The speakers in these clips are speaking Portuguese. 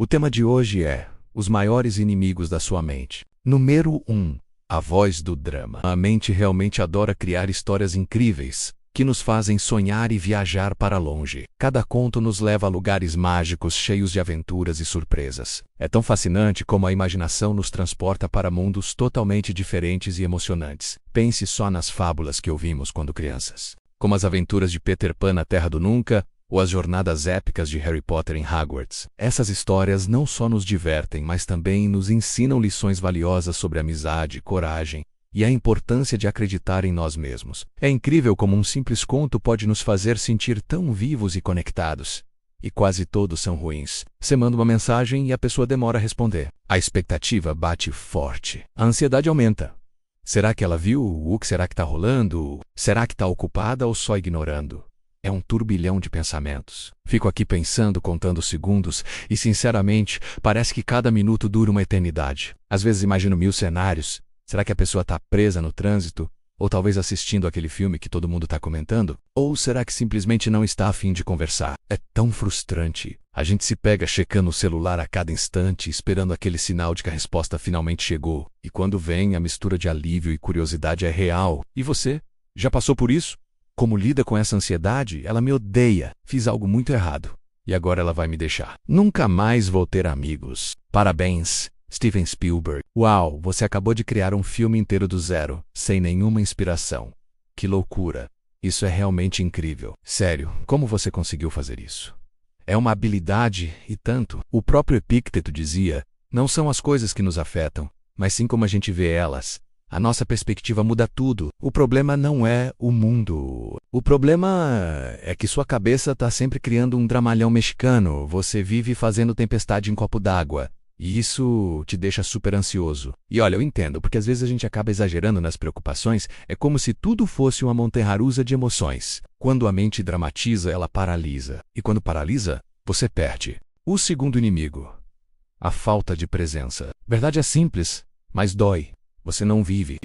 O tema de hoje é os maiores inimigos da sua mente. Número 1. A voz do drama. A mente realmente adora criar histórias incríveis, que nos fazem sonhar e viajar para longe. Cada conto nos leva a lugares mágicos cheios de aventuras e surpresas. É tão fascinante como a imaginação nos transporta para mundos totalmente diferentes e emocionantes. Pense só nas fábulas que ouvimos quando crianças, como as aventuras de Peter Pan na Terra do Nunca, ou as jornadas épicas de Harry Potter em Hogwarts. Essas histórias não só nos divertem, mas também nos ensinam lições valiosas sobre amizade, coragem e a importância de acreditar em nós mesmos. É incrível como um simples conto pode nos fazer sentir tão vivos e conectados. E quase todos são ruins. Você manda uma mensagem e a pessoa demora a responder. A expectativa bate forte. A ansiedade aumenta. Será que ela viu? O que será que está rolando? Será que está ocupada ou só ignorando? É um turbilhão de pensamentos. Fico aqui pensando, contando segundos, e sinceramente, parece que cada minuto dura uma eternidade. Às vezes imagino 1000 cenários. Será que a pessoa está presa no trânsito? Ou talvez assistindo aquele filme que todo mundo está comentando? Ou será que simplesmente não está a fim de conversar? É tão frustrante. A gente se pega checando o celular a cada instante, esperando aquele sinal de que a resposta finalmente chegou. E quando vem, a mistura de alívio e curiosidade é real. E você? Já passou por isso? Como lida com essa ansiedade? Ela me odeia. Fiz algo muito errado. E agora ela vai me deixar. Nunca mais vou ter amigos. Parabéns, Steven Spielberg. Uau, você acabou de criar um filme inteiro do zero, sem nenhuma inspiração. Que loucura. Isso é realmente incrível. Sério, como você conseguiu fazer isso? É uma habilidade e tanto. O próprio Epícteto dizia, não são as coisas que nos afetam, mas sim como a gente vê elas. A nossa perspectiva muda tudo. O problema não é o mundo. O problema é que sua cabeça está sempre criando um dramalhão mexicano. Você vive fazendo tempestade em copo d'água. E isso te deixa super ansioso. E olha, eu entendo, porque às vezes a gente acaba exagerando nas preocupações. É como se tudo fosse uma montanha-russa de emoções. Quando a mente dramatiza, ela paralisa. E quando paralisa, você perde. O segundo inimigo. A falta de presença. Verdade é simples, mas dói. Você não vive,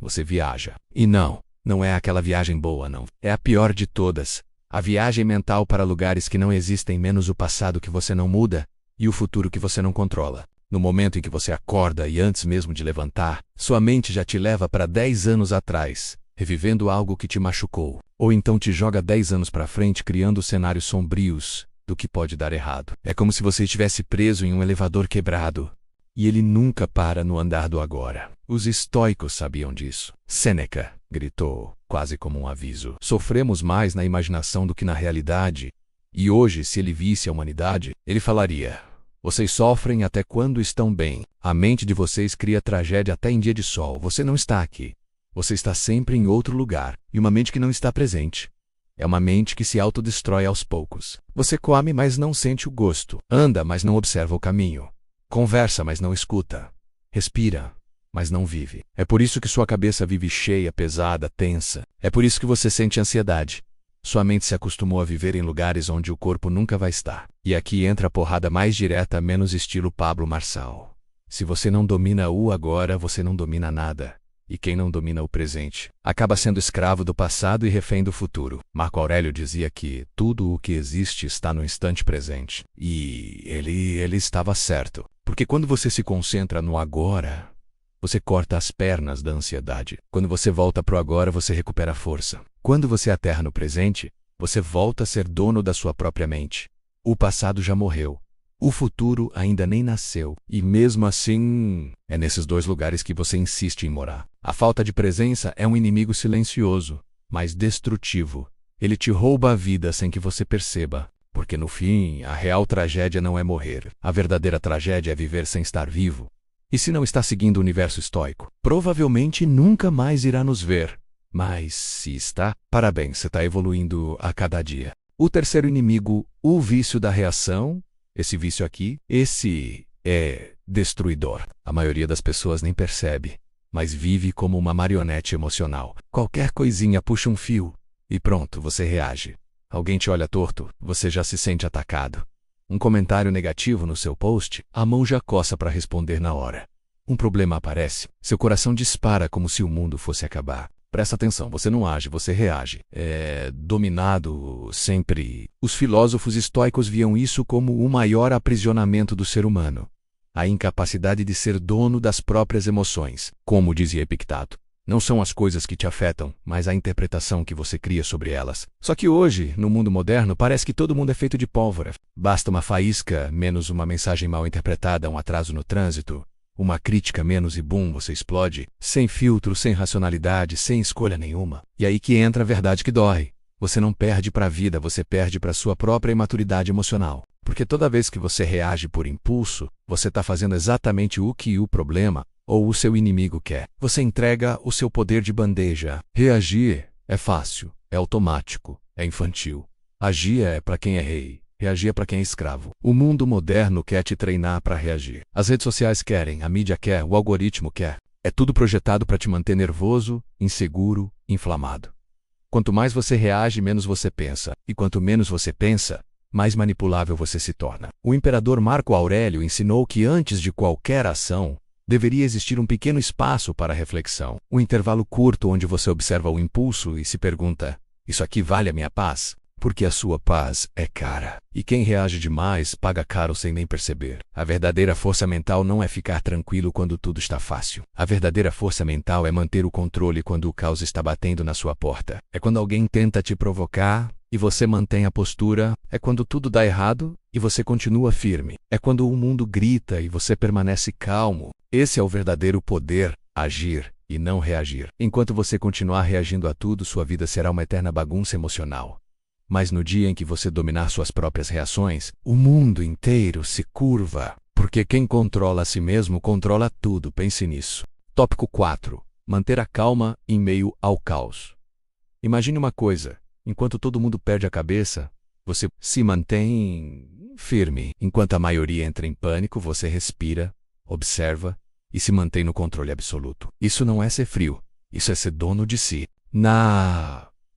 você viaja. E não é aquela viagem boa, não. É a pior de todas. A viagem mental para lugares que não existem, menos o passado que você não muda e o futuro que você não controla. No momento em que você acorda e antes mesmo de levantar, sua mente já te leva para 10 anos atrás, revivendo algo que te machucou. Ou então te joga 10 anos para frente, criando cenários sombrios do que pode dar errado. É como se você estivesse preso em um elevador quebrado. E ele nunca para no andar do agora. Os estoicos sabiam disso. Sêneca gritou, quase como um aviso. Sofremos mais na imaginação do que na realidade. E hoje, se ele visse a humanidade, ele falaria, vocês sofrem até quando estão bem. A mente de vocês cria tragédia até em dia de sol. Você não está aqui. Você está sempre em outro lugar. E uma mente que não está presente é uma mente que se autodestrói aos poucos. Você come, mas não sente o gosto. Anda, mas não observa o caminho. Conversa, mas não escuta. Respira, mas não vive. É por isso que sua cabeça vive cheia, pesada, tensa. É por isso que você sente ansiedade. Sua mente se acostumou a viver em lugares onde o corpo nunca vai estar. E aqui entra a porrada mais direta, menos estilo Pablo Marçal. Se você não domina o agora, você não domina nada. E quem não domina o presente acaba sendo escravo do passado e refém do futuro. Marco Aurélio dizia que tudo o que existe está no instante presente. E ele estava certo. Porque quando você se concentra no agora, você corta as pernas da ansiedade. Quando você volta pro agora, você recupera a força. Quando você aterra no presente, você volta a ser dono da sua própria mente. O passado já morreu. O futuro ainda nem nasceu. E mesmo assim, é nesses dois lugares que você insiste em morar. A falta de presença é um inimigo silencioso, mas destrutivo. Ele te rouba a vida sem que você perceba. Porque no fim, a real tragédia não é morrer. A verdadeira tragédia é viver sem estar vivo. E se não está seguindo o universo estoico, provavelmente nunca mais irá nos ver. Mas se está, parabéns, você está evoluindo a cada dia. O terceiro inimigo, o vício da reação. Esse vício aqui, esse é destruidor. A maioria das pessoas nem percebe, mas vive como uma marionete emocional. Qualquer coisinha puxa um fio e pronto, você reage. Alguém te olha torto, você já se sente atacado. Um comentário negativo no seu post, a mão já coça para responder na hora. Um problema aparece, seu coração dispara como se o mundo fosse acabar. Presta atenção, você não age, você reage. É dominado sempre. Os filósofos estoicos viam isso como o maior aprisionamento do ser humano. A incapacidade de ser dono das próprias emoções. Como dizia Epicteto, não são as coisas que te afetam, mas a interpretação que você cria sobre elas. Só que hoje, no mundo moderno, parece que todo mundo é feito de pólvora. Basta uma faísca, menos uma mensagem mal interpretada, um atraso no trânsito, uma crítica menos e bum, você explode, sem filtro, sem racionalidade, sem escolha nenhuma. E aí que entra a verdade que dói. Você não perde para a vida, você perde para sua própria imaturidade emocional. Porque toda vez que você reage por impulso, você está fazendo exatamente o que o problema ou o seu inimigo quer. Você entrega o seu poder de bandeja. Reagir é fácil, é automático, é infantil. Agir é para quem é rei. Reagir é para quem é escravo. O mundo moderno quer te treinar para reagir. As redes sociais querem, a mídia quer, o algoritmo quer. É tudo projetado para te manter nervoso, inseguro, inflamado. Quanto mais você reage, menos você pensa. E quanto menos você pensa, mais manipulável você se torna. O imperador Marco Aurélio ensinou que antes de qualquer ação, deveria existir um pequeno espaço para reflexão. Um intervalo curto onde você observa o impulso e se pergunta: isso aqui vale a minha paz? Porque a sua paz é cara. E quem reage demais paga caro sem nem perceber. A verdadeira força mental não é ficar tranquilo quando tudo está fácil. A verdadeira força mental é manter o controle quando o caos está batendo na sua porta. É quando alguém tenta te provocar e você mantém a postura. É quando tudo dá errado e você continua firme. É quando o mundo grita e você permanece calmo. Esse é o verdadeiro poder, agir e não reagir. Enquanto você continuar reagindo a tudo, sua vida será uma eterna bagunça emocional. Mas no dia em que você dominar suas próprias reações, o mundo inteiro se curva. Porque quem controla a si mesmo controla tudo, pense nisso. Tópico 4. Manter a calma em meio ao caos. Imagine uma coisa, enquanto todo mundo perde a cabeça, você se mantém firme. Enquanto a maioria entra em pânico, você respira, observa e se mantém no controle absoluto. Isso não é ser frio, isso é ser dono de si.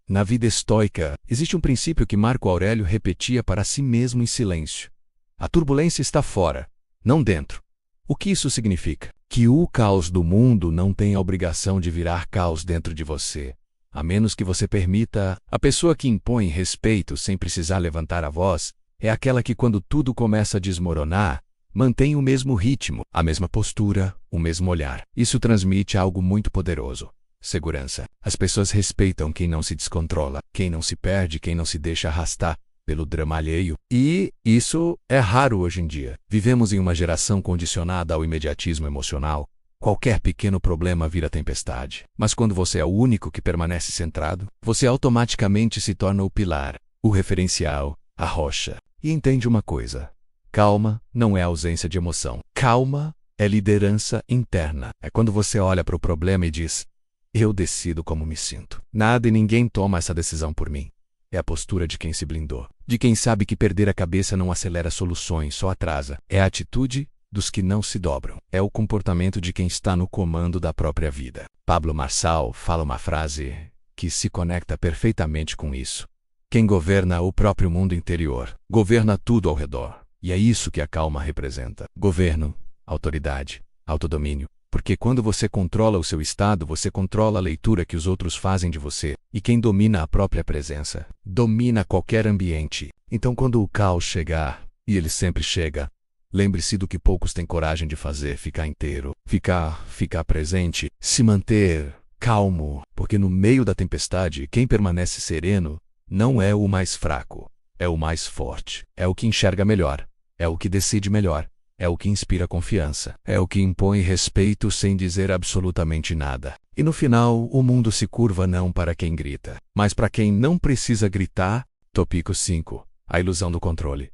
Na vida estoica, existe um princípio que Marco Aurélio repetia para si mesmo em silêncio. A turbulência está fora, não dentro. O que isso significa? Que o caos do mundo não tem a obrigação de virar caos dentro de você, a menos que você permita. A pessoa que impõe respeito sem precisar levantar a voz é aquela que, quando tudo começa a desmoronar, mantém o mesmo ritmo, a mesma postura, o mesmo olhar. Isso transmite algo muito poderoso. Segurança. As pessoas respeitam quem não se descontrola, quem não se perde, quem não se deixa arrastar pelo drama alheio. E isso é raro hoje em dia. Vivemos em uma geração condicionada ao imediatismo emocional. Qualquer pequeno problema vira tempestade. Mas quando você é o único que permanece centrado, você automaticamente se torna o pilar, o referencial, a rocha. E entende uma coisa: calma não é ausência de emoção. Calma é liderança interna. É quando você olha para o problema e diz: eu decido como me sinto. Nada e ninguém toma essa decisão por mim. É a postura de quem se blindou. De quem sabe que perder a cabeça não acelera soluções, só atrasa. É a atitude dos que não se dobram. É o comportamento de quem está no comando da própria vida. Pablo Marçal fala uma frase que se conecta perfeitamente com isso. Quem governa o próprio mundo interior, governa tudo ao redor. E é isso que a calma representa. Governo, autoridade, autodomínio. Porque quando você controla o seu estado, você controla a leitura que os outros fazem de você. E quem domina a própria presença, domina qualquer ambiente. Então quando o caos chegar, e ele sempre chega, lembre-se do que poucos têm coragem de fazer: ficar inteiro, ficar presente, se manter calmo. Porque no meio da tempestade, quem permanece sereno não é o mais fraco, é o mais forte. É o que enxerga melhor, é o que decide melhor. É o que inspira confiança. É o que impõe respeito sem dizer absolutamente nada. E no final, o mundo se curva não para quem grita, mas para quem não precisa gritar. Tópico 5. A ilusão do controle.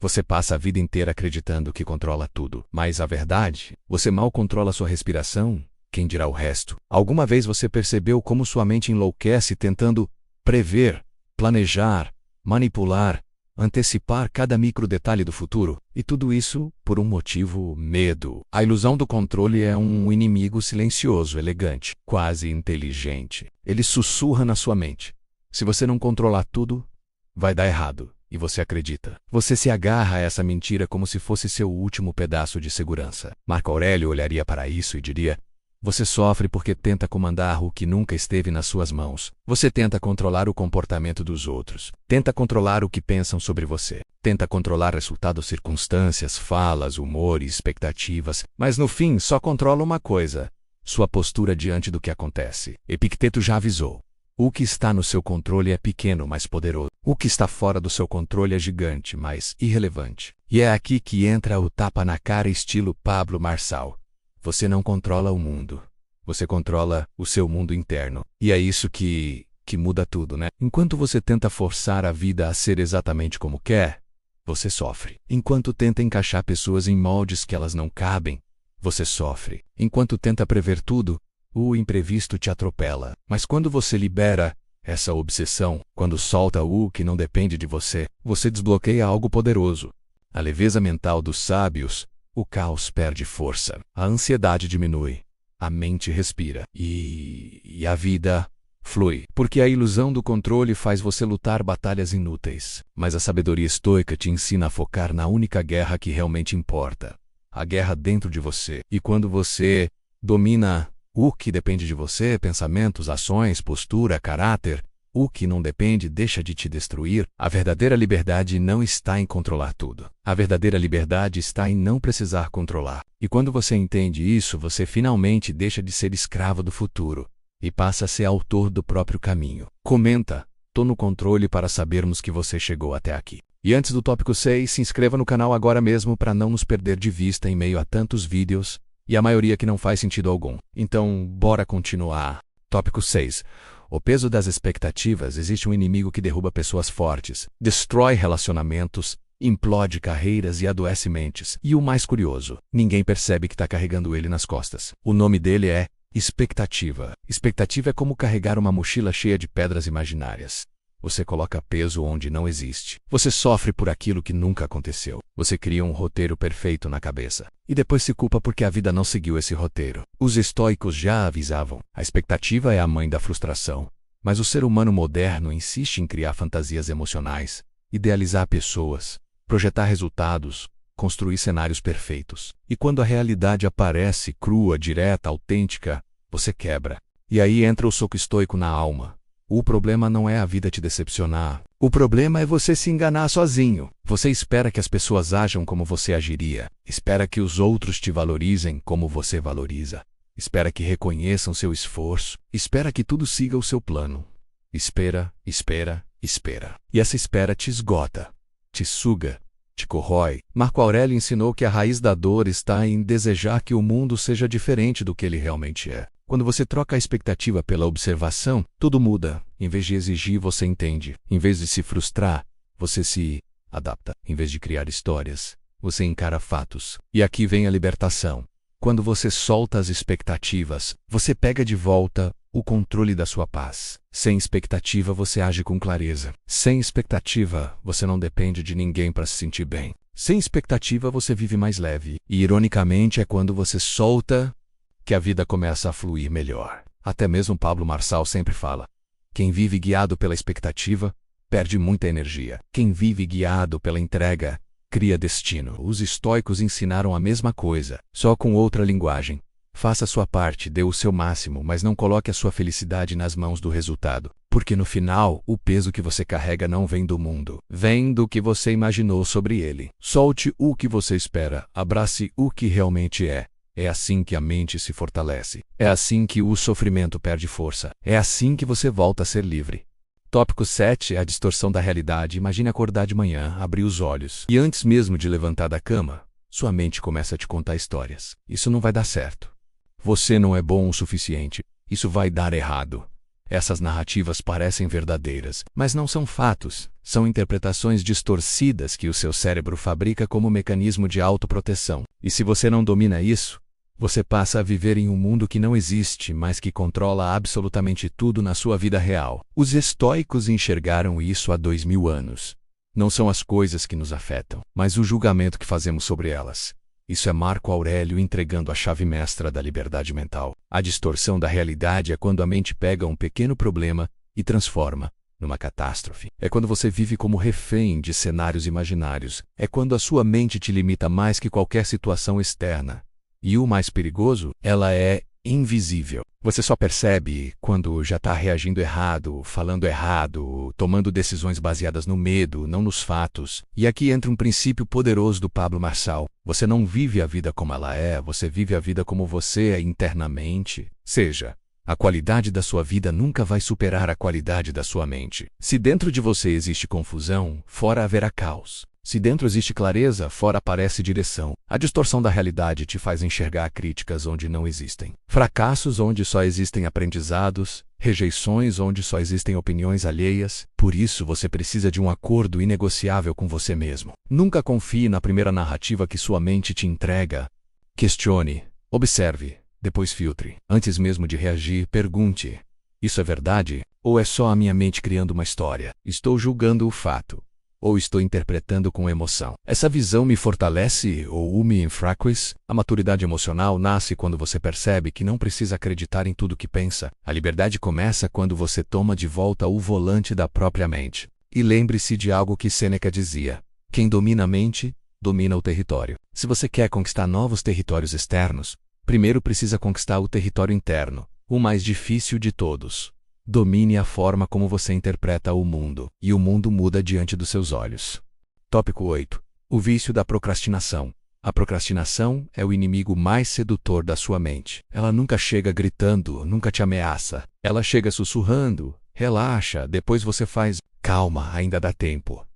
Você passa a vida inteira acreditando que controla tudo. Mas a verdade, você mal controla sua respiração. Quem dirá o resto? Alguma vez você percebeu como sua mente enlouquece tentando prever, planejar, manipular, antecipar cada micro detalhe do futuro? E tudo isso por um motivo: medo. A ilusão do controle é um inimigo silencioso, elegante, quase inteligente. Ele sussurra na sua mente: se você não controlar tudo, vai dar errado. E você acredita. Você se agarra a essa mentira como se fosse seu último pedaço de segurança. Marco Aurélio olharia para isso e diria: Você sofre porque tenta comandar o que nunca esteve nas suas mãos. Você tenta controlar o comportamento dos outros. Tenta controlar o que pensam sobre você. Tenta controlar resultados, circunstâncias, falas, humores, expectativas. Mas no fim, só controla uma coisa: sua postura diante do que acontece. Epicteto já avisou. O que está no seu controle é pequeno, mas poderoso. O que está fora do seu controle é gigante, mas irrelevante. E é aqui que entra o tapa na cara estilo Pablo Marçal. Você não controla o mundo. Você controla o seu mundo interno. E é isso que muda tudo, né? Enquanto você tenta forçar a vida a ser exatamente como quer, você sofre. Enquanto tenta encaixar pessoas em moldes que elas não cabem, você sofre. Enquanto tenta prever tudo, o imprevisto te atropela. Mas quando você libera essa obsessão, quando solta o que não depende de você, você desbloqueia algo poderoso. A leveza mental dos sábios, o caos perde força, a ansiedade diminui, a mente respira e a vida flui. Porque a ilusão do controle faz você lutar batalhas inúteis. Mas a sabedoria estoica te ensina a focar na única guerra que realmente importa. A guerra dentro de você. E quando você domina o que depende de você, pensamentos, ações, postura, caráter, o que não depende deixa de te destruir. A verdadeira liberdade não está em controlar tudo. A verdadeira liberdade está em não precisar controlar. E quando você entende isso, você finalmente deixa de ser escravo do futuro e passa a ser autor do próprio caminho. Comenta, tô no controle para sabermos que você chegou até aqui. E antes do tópico 6, se inscreva no canal agora mesmo para não nos perder de vista em meio a tantos vídeos e a maioria que não faz sentido algum. Então, bora continuar. Tópico 6. O peso das expectativas. Existe um inimigo que derruba pessoas fortes, destrói relacionamentos, implode carreiras e adoece mentes. E o mais curioso, ninguém percebe que está carregando ele nas costas. O nome dele é expectativa. Expectativa é como carregar uma mochila cheia de pedras imaginárias. Você coloca peso onde não existe. Você sofre por aquilo que nunca aconteceu. Você cria um roteiro perfeito na cabeça. E depois se culpa porque a vida não seguiu esse roteiro. Os estoicos já avisavam. A expectativa é a mãe da frustração. Mas o ser humano moderno insiste em criar fantasias emocionais, idealizar pessoas, projetar resultados, construir cenários perfeitos. E quando a realidade aparece crua, direta, autêntica, você quebra. E aí entra o soco estoico na alma. O problema não é a vida te decepcionar. O problema é você se enganar sozinho. Você espera que as pessoas ajam como você agiria. Espera que os outros te valorizem como você valoriza. Espera que reconheçam seu esforço. Espera que tudo siga o seu plano. Espera, espera, espera. E essa espera te esgota, te suga, te corrói. Marco Aurélio ensinou que a raiz da dor está em desejar que o mundo seja diferente do que ele realmente é. Quando você troca a expectativa pela observação, tudo muda. Em vez de exigir, você entende. Em vez de se frustrar, você se adapta. Em vez de criar histórias, você encara fatos. E aqui vem a libertação. Quando você solta as expectativas, você pega de volta o controle da sua paz. Sem expectativa, você age com clareza. Sem expectativa, você não depende de ninguém para se sentir bem. Sem expectativa, você vive mais leve. E, ironicamente, é quando você solta que a vida começa a fluir melhor. Até mesmo Pablo Marçal sempre fala: quem vive guiado pela expectativa, perde muita energia. Quem vive guiado pela entrega, cria destino. Os estoicos ensinaram a mesma coisa, só com outra linguagem. Faça a sua parte, dê o seu máximo, mas não coloque a sua felicidade nas mãos do resultado. Porque no final, o peso que você carrega não vem do mundo. Vem do que você imaginou sobre ele. Solte o que você espera, abrace o que realmente é. É assim que a mente se fortalece. É assim que o sofrimento perde força. É assim que você volta a ser livre. Tópico 7 é a distorção da realidade. Imagine acordar de manhã, abrir os olhos, e antes mesmo de levantar da cama, sua mente começa a te contar histórias. Isso não vai dar certo. Você não é bom o suficiente. Isso vai dar errado. Essas narrativas parecem verdadeiras, mas não são fatos. São interpretações distorcidas que o seu cérebro fabrica como mecanismo de autoproteção. E se você não domina isso, você passa a viver em um mundo que não existe, mas que controla absolutamente tudo na sua vida real. Os estoicos enxergaram isso há 2000 anos. Não são as coisas que nos afetam, mas o julgamento que fazemos sobre elas. Isso é Marco Aurélio entregando a chave mestra da liberdade mental. A distorção da realidade é quando a mente pega um pequeno problema e transforma numa catástrofe. É quando você vive como refém de cenários imaginários. É quando a sua mente te limita mais que qualquer situação externa. E o mais perigoso, ela é invisível. Você só percebe quando já está reagindo errado, falando errado, tomando decisões baseadas no medo, não nos fatos. E aqui entra um princípio poderoso do Pablo Marçal. Você não vive a vida como ela é, você vive a vida como você é internamente. Seja, a qualidade da sua vida nunca vai superar a qualidade da sua mente. Se dentro de você existe confusão, fora haverá caos. Se dentro existe clareza, fora aparece direção. A distorção da realidade te faz enxergar críticas onde não existem, fracassos onde só existem aprendizados, rejeições onde só existem opiniões alheias. Por isso você precisa de um acordo inegociável com você mesmo. Nunca confie na primeira narrativa que sua mente te entrega. Questione, observe, depois filtre. Antes mesmo de reagir, pergunte: isso é verdade? Ou é só a minha mente criando uma história? Estou julgando o fato? Ou estou interpretando com emoção? Essa visão me fortalece ou me enfraquece? A maturidade emocional nasce quando você percebe que não precisa acreditar em tudo que pensa. A liberdade começa quando você toma de volta o volante da própria mente. E lembre-se de algo que Sêneca dizia: quem domina a mente, domina o território. Se você quer conquistar novos territórios externos, primeiro precisa conquistar o território interno, o mais difícil de todos. Domine a forma como você interpreta o mundo, e o mundo muda diante dos seus olhos. Tópico 8. O vício da procrastinação. A procrastinação é o inimigo mais sedutor da sua mente. Ela nunca chega gritando, nunca te ameaça. Ela chega sussurrando: relaxa, depois você faz. Calma, ainda dá tempo.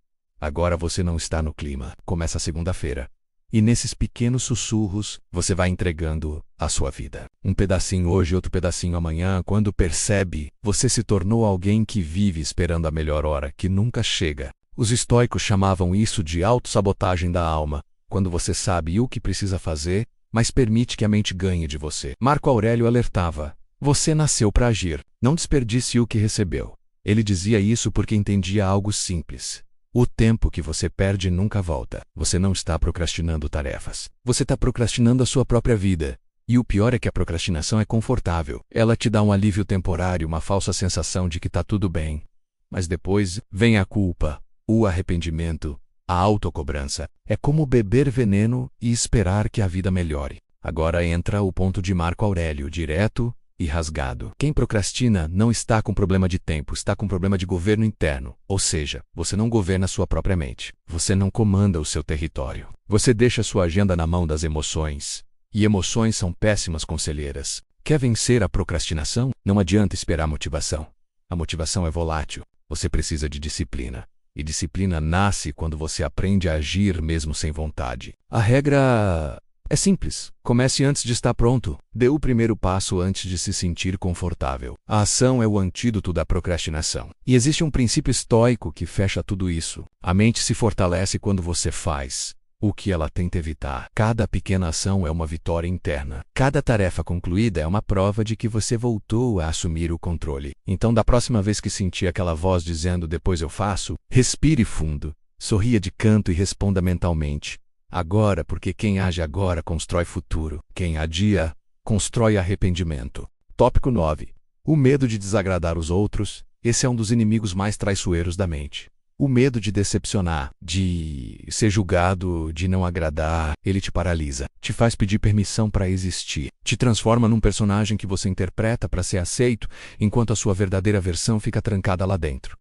Agora você não está no clima. Começa a segunda-feira. E nesses pequenos sussurros, você vai entregando a sua vida. Um pedacinho hoje, outro pedacinho amanhã. Quando percebe, você se tornou alguém que vive esperando a melhor hora, que nunca chega. Os estoicos chamavam isso de autossabotagem da alma, quando você sabe o que precisa fazer, mas permite que a mente ganhe de você. Marco Aurélio alertava: você nasceu para agir, não desperdice o que recebeu. Ele dizia isso porque entendia algo simples. O tempo que você perde nunca volta. Você não está procrastinando tarefas. Você está procrastinando a sua própria vida. E o pior é que a procrastinação é confortável. Ela te dá um alívio temporário, uma falsa sensação de que está tudo bem. Mas depois vem a culpa, o arrependimento, a autocobrança. É como beber veneno e esperar que a vida melhore. Agora entra o ponto de Marco Aurélio, direto e rasgado. Quem procrastina não está com problema de tempo, está com problema de governo interno. Ou seja, você não governa sua própria mente. Você não comanda o seu território. Você deixa sua agenda na mão das emoções. E emoções são péssimas conselheiras. Quer vencer a procrastinação? Não adianta esperar motivação. A motivação é volátil. Você precisa de disciplina. E disciplina nasce quando você aprende a agir mesmo sem vontade. A regra é simples. Comece antes de estar pronto. Dê o primeiro passo antes de se sentir confortável. A ação é o antídoto da procrastinação. E existe um princípio estoico que fecha tudo isso. A mente se fortalece quando você faz o que ela tenta evitar. Cada pequena ação é uma vitória interna. Cada tarefa concluída é uma prova de que você voltou a assumir o controle. Então, da próxima vez que sentir aquela voz dizendo "depois eu faço", respire fundo, sorria de canto e responda mentalmente: agora, porque quem age agora constrói futuro. Quem adia, constrói arrependimento. Tópico 9. O medo de desagradar os outros. Esse é um dos inimigos mais traiçoeiros da mente. O medo de decepcionar, de ser julgado, de não agradar, ele te paralisa, te faz pedir permissão para existir, te transforma num personagem que você interpreta para ser aceito, enquanto a sua verdadeira versão fica trancada lá dentro.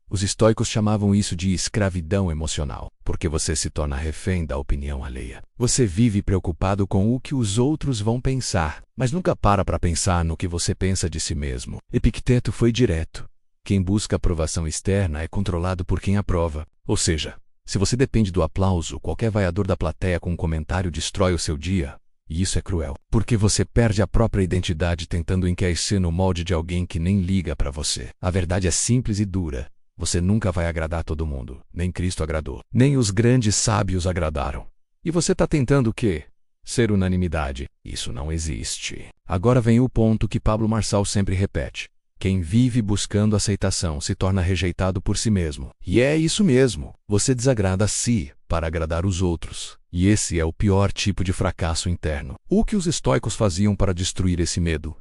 Os estoicos chamavam isso de escravidão emocional, porque você se torna refém da opinião alheia. Você vive preocupado com o que os outros vão pensar, mas nunca para pensar no que você pensa de si mesmo. Epicteto foi direto. Quem busca aprovação externa é controlado por quem aprova. Ou seja, se você depende do aplauso, qualquer vaiador da plateia com um comentário destrói o seu dia. E isso é cruel, porque você perde a própria identidade tentando encaixer no molde de alguém que nem liga para você. A verdade é simples e dura. Você nunca vai agradar todo mundo. Nem Cristo agradou. Nem os grandes sábios agradaram. E você está tentando o quê? Ser unanimidade. Isso não existe. Agora vem o ponto que Pablo Marçal sempre repete. Quem vive buscando aceitação se torna rejeitado por si mesmo. E é isso mesmo. Você desagrada a si para agradar os outros. E esse é o pior tipo de fracasso interno. O que os estoicos faziam para destruir esse medo?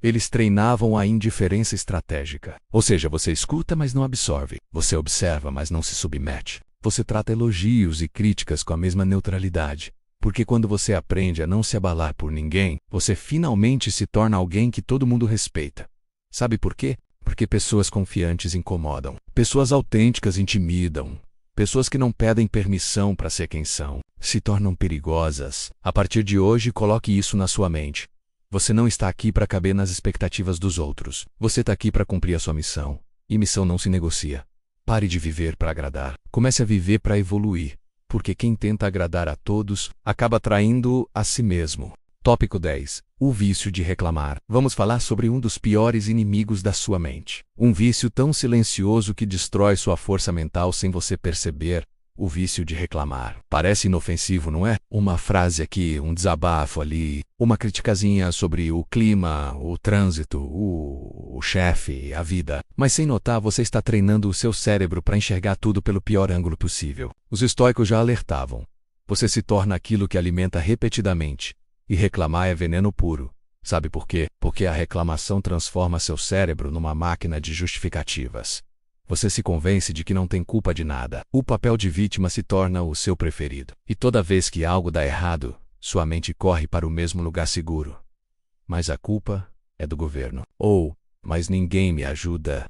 Eles treinavam a indiferença estratégica. Ou seja, você escuta, mas não absorve. Você observa, mas não se submete. Você trata elogios e críticas com a mesma neutralidade. Porque quando você aprende a não se abalar por ninguém, você finalmente se torna alguém que todo mundo respeita. Sabe por quê? Porque pessoas confiantes incomodam. Pessoas autênticas intimidam. Pessoas que não pedem permissão para ser quem são se tornam perigosas. A partir de hoje, coloque isso na sua mente. Você não está aqui para caber nas expectativas dos outros. Você está aqui para cumprir a sua missão. E missão não se negocia. Pare de viver para agradar. Comece a viver para evoluir. Porque quem tenta agradar a todos acaba traindo a si mesmo. Tópico 10. O vício de reclamar. Vamos falar sobre um dos piores inimigos da sua mente. Um vício tão silencioso que destrói sua força mental sem você perceber. O vício de reclamar. Parece inofensivo, não é? Uma frase aqui, um desabafo ali, uma criticazinha sobre o clima, o trânsito, o chefe, a vida. Mas sem notar, você está treinando o seu cérebro para enxergar tudo pelo pior ângulo possível. Os estoicos já alertavam. Você se torna aquilo que alimenta repetidamente. E reclamar é veneno puro. Sabe por quê? Porque a reclamação transforma seu cérebro numa máquina de justificativas. Você se convence de que não tem culpa de nada. O papel de vítima se torna o seu preferido. E toda vez que algo dá errado, sua mente corre para o mesmo lugar seguro. Mas a culpa é do governo. Mas ninguém me ajuda.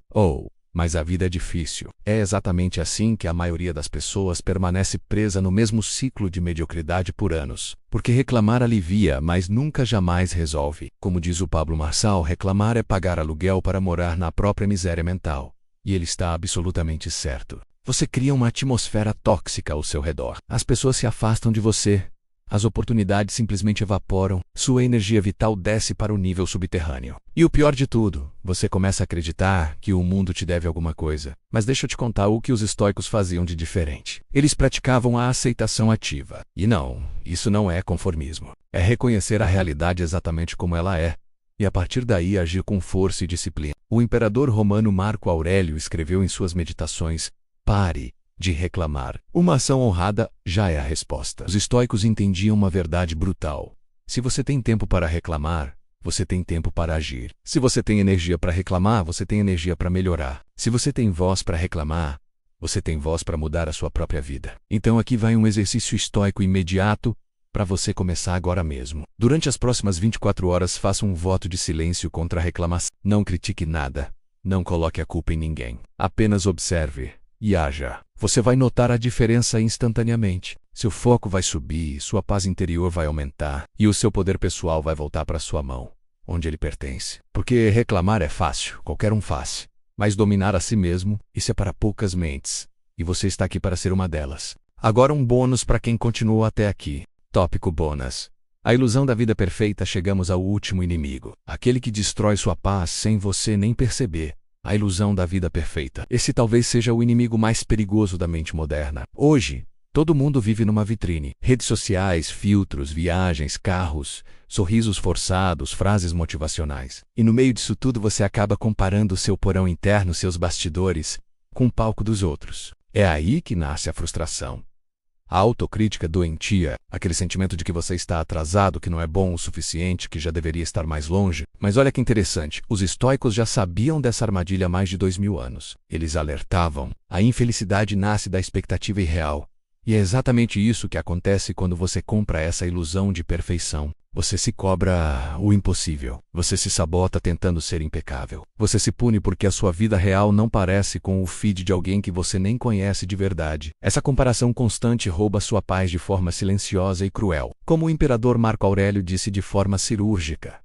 Mas a vida é difícil. É exatamente assim que a maioria das pessoas permanece presa no mesmo ciclo de mediocridade por anos. Porque reclamar alivia, mas nunca jamais resolve. Como diz o Pablo Marçal, reclamar é pagar aluguel para morar na própria miséria mental. E ele está absolutamente certo. Você cria uma atmosfera tóxica ao seu redor. As pessoas se afastam de você. As oportunidades simplesmente evaporam. Sua energia vital desce para o nível subterrâneo. E o pior de tudo, você começa a acreditar que o mundo te deve alguma coisa. Mas deixa eu te contar o que os estoicos faziam de diferente. Eles praticavam a aceitação ativa. E não, isso não é conformismo. É reconhecer a realidade exatamente como ela é. E a partir daí agir com força e disciplina. O imperador romano Marco Aurélio escreveu em suas meditações: pare de reclamar. Uma ação honrada já é a resposta. Os estoicos entendiam uma verdade brutal. Se você tem tempo para reclamar, você tem tempo para agir. Se você tem energia para reclamar, você tem energia para melhorar. Se você tem voz para reclamar, você tem voz para mudar a sua própria vida. Então aqui vai um exercício estoico imediato para você começar agora mesmo. Durante as próximas 24 horas, faça um voto de silêncio contra a reclamação. Não critique nada. Não coloque a culpa em ninguém. Apenas observe e haja. Você vai notar a diferença instantaneamente. Seu foco vai subir, sua paz interior vai aumentar e o seu poder pessoal vai voltar para sua mão, onde ele pertence. Porque reclamar é fácil, qualquer um faz. Mas dominar a si mesmo, isso é para poucas mentes. E você está aqui para ser uma delas. Agora um bônus para quem continuou até aqui. Tópico bônus. A ilusão da vida perfeita. Chegamos ao último inimigo. Aquele que destrói sua paz sem você nem perceber. A ilusão da vida perfeita. Esse talvez seja o inimigo mais perigoso da mente moderna. Hoje, todo mundo vive numa vitrine. Redes sociais, filtros, viagens, carros, sorrisos forçados, frases motivacionais. E no meio disso tudo você acaba comparando seu porão interno, seus bastidores, com o palco dos outros. É aí que nasce a frustração. A autocrítica doentia, aquele sentimento de que você está atrasado, que não é bom o suficiente, que já deveria estar mais longe. Mas olha que interessante, os estoicos já sabiam dessa armadilha há mais de 2000 anos. Eles alertavam: a infelicidade nasce da expectativa irreal. E é exatamente isso que acontece quando você compra essa ilusão de perfeição. Você se cobra o impossível. Você se sabota tentando ser impecável. Você se pune porque a sua vida real não parece com o feed de alguém que você nem conhece de verdade. Essa comparação constante rouba sua paz de forma silenciosa e cruel. Como o imperador Marco Aurélio disse de forma cirúrgica: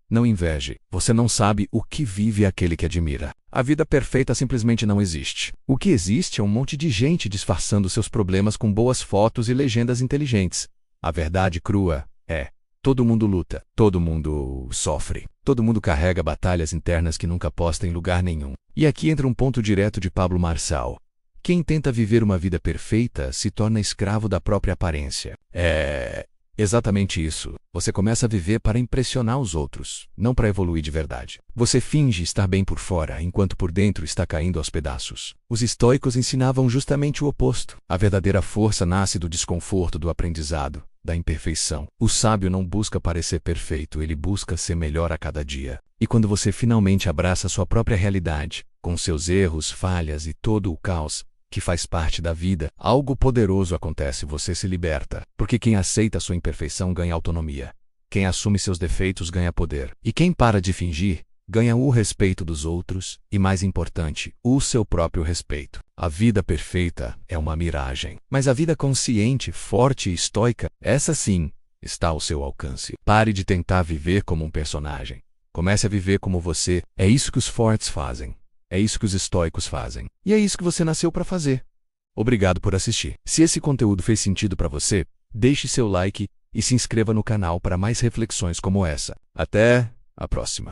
não inveje. Você não sabe o que vive aquele que admira. A vida perfeita simplesmente não existe. O que existe é um monte de gente disfarçando seus problemas com boas fotos e legendas inteligentes. A verdade crua é: todo mundo luta, todo mundo sofre, todo mundo carrega batalhas internas que nunca posta em lugar nenhum. E aqui entra um ponto direto de Pablo Marçal. Quem tenta viver uma vida perfeita se torna escravo da própria aparência. É exatamente isso. Você começa a viver para impressionar os outros, não para evoluir de verdade. Você finge estar bem por fora, enquanto por dentro está caindo aos pedaços. Os estoicos ensinavam justamente o oposto. A verdadeira força nasce do desconforto, do aprendizado, da imperfeição. O sábio não busca parecer perfeito, ele busca ser melhor a cada dia. E quando você finalmente abraça sua própria realidade, com seus erros, falhas e todo o caos que faz parte da vida, algo poderoso acontece, você se liberta. Porque quem aceita sua imperfeição ganha autonomia. Quem assume seus defeitos ganha poder. E quem para de fingir, ganha o respeito dos outros e, mais importante, o seu próprio respeito. A vida perfeita é uma miragem. Mas a vida consciente, forte e estoica, essa sim, está ao seu alcance. Pare de tentar viver como um personagem. Comece a viver como você. É isso que os fortes fazem. É isso que os estoicos fazem. E é isso que você nasceu para fazer. Obrigado por assistir. Se esse conteúdo fez sentido para você, deixe seu like e se inscreva no canal para mais reflexões como essa. Até a próxima.